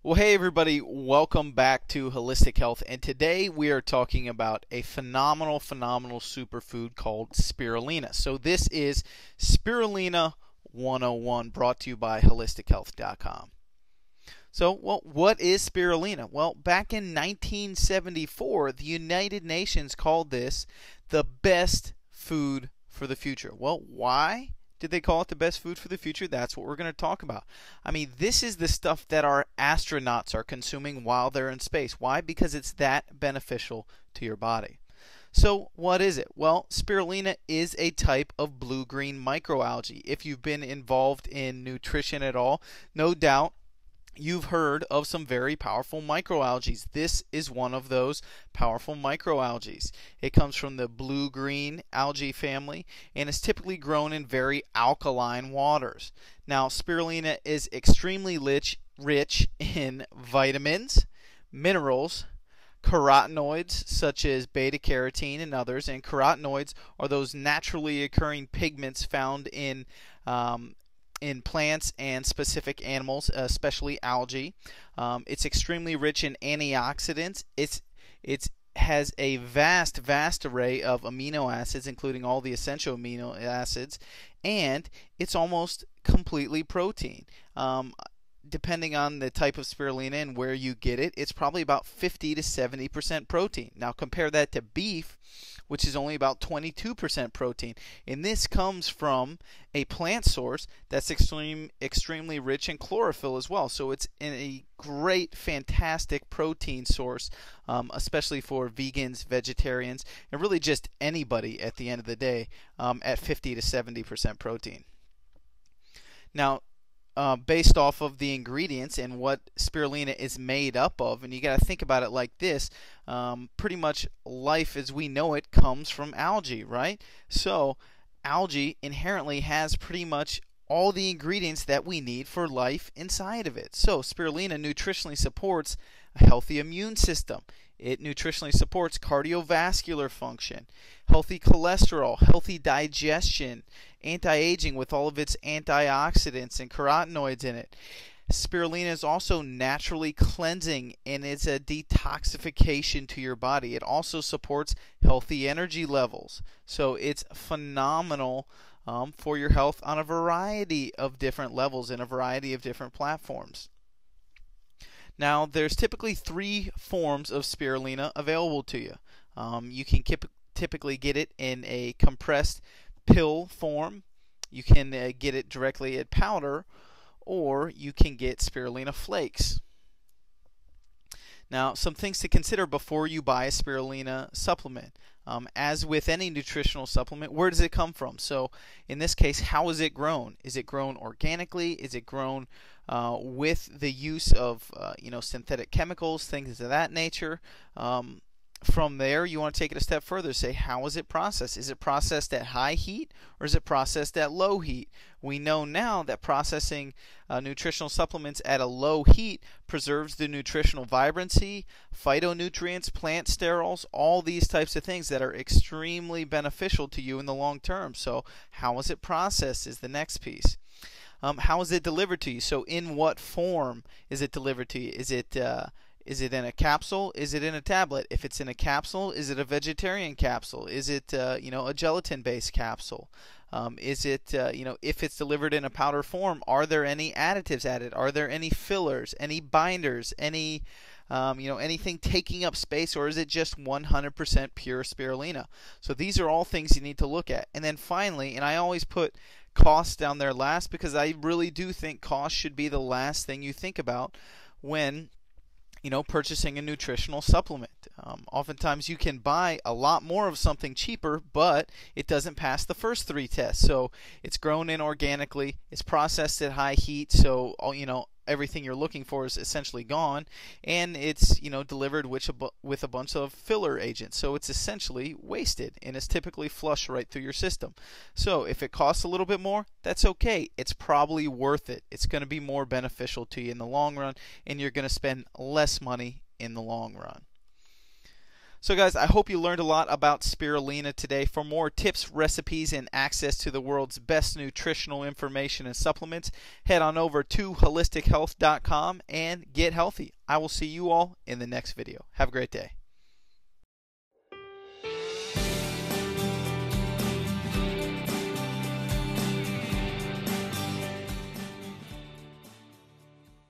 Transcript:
Well, hey everybody, welcome back to Holistik Health, and today we are talking about a phenomenal superfood called spirulina. So this is Spirulina 101, brought to you by HolistikHealth.com. So, what is spirulina? Well, back in 1974, the United Nations called this the best food for the future. Well, why did they call it the best food for the future? That's what we're going to talk about. I mean, this is the stuff that our astronauts are consuming while they're in space. Why? Because it's that beneficial to your body. So what is it? Well, spirulina is a type of blue-green microalgae. If you've been involved in nutrition at all, no doubt you've heard of some very powerful microalgae. This is one of those powerful microalgae. It comes from the blue-green algae family and is typically grown in very alkaline waters. Now, spirulina is extremely rich in vitamins, minerals, carotenoids such as beta-carotene and others. And carotenoids are those naturally occurring pigments found in plants and specific animals, especially algae. It's extremely rich in antioxidants. It has a vast array of amino acids, including all the essential amino acids, and it's almost completely protein. Depending on the type of spirulina and where you get it, it's probably about 50 to 70% protein. Now compare that to beef, which is only about 22% protein. And this comes from a plant source that's extremely rich in chlorophyll as well. So it's a great, fantastic protein source, especially for vegans, vegetarians, and really just anybody at the end of the day at 50 to 70% protein. Now, based off of the ingredients and what spirulina is made up of, and you got to think about it like this, pretty much life as we know it comes from algae, right? So algae inherently has pretty much all the ingredients that we need for life inside of it. So spirulina nutritionally supports a healthy immune system. It nutritionally supports cardiovascular function, healthy cholesterol, healthy digestion, anti-aging with all of its antioxidants and carotenoids in it. Spirulina is also naturally cleansing and it's a detoxification to your body. It also supports healthy energy levels. So it's phenomenal for your health on a variety of different levels and a variety of different platforms. Now, there's typically 3 forms of spirulina available to you. You can typically get it in a compressed pill form. You can get it directly at powder, or you can get spirulina flakes. Now, some things to consider before you buy a spirulina supplement. As with any nutritional supplement, where does it come from? So, in this case, how is it grown? Is it grown organically? Is it grown with the use of synthetic chemicals, things of that nature? From there, you want to take it a step further. Say, how is it processed? Is it processed at high heat or is it processed at low heat? We know now that processing nutritional supplements at a low heat preserves the nutritional vibrancy, phytonutrients, plant sterols, all these types of things that are extremely beneficial to you in the long term. So how is it processed is the next piece. How is it delivered to you? So in what form is it delivered to you? Is it in a capsule? Is it in a tablet? If it's in a capsule, is it a vegetarian capsule? Is it a gelatin-based capsule? Is it if it's delivered in a powder form, are there any additives added? Are there any fillers, any binders, any anything taking up space, or is it just 100% pure spirulina? So these are all things you need to look at. And then finally, and I always put cost down there last because I really do think cost should be the last thing you think about when purchasing a nutritional supplement. Oftentimes you can buy a lot more of something cheaper, but it doesn't pass the first 3 tests. So it's grown in organically, it's processed at high heat, so everything you're looking for is essentially gone, and it's delivered with a bunch of filler agents, so it's essentially wasted and it's typically flushed right through your system. So if it costs a little bit more, that's okay. It's probably worth it. It's going to be more beneficial to you in the long run, and you're going to spend less money in the long run. So guys, I hope you learned a lot about spirulina today. For more tips, recipes, and access to the world's best nutritional information and supplements, head on over to holistichealth.com and get healthy. I will see you all in the next video. Have a great day.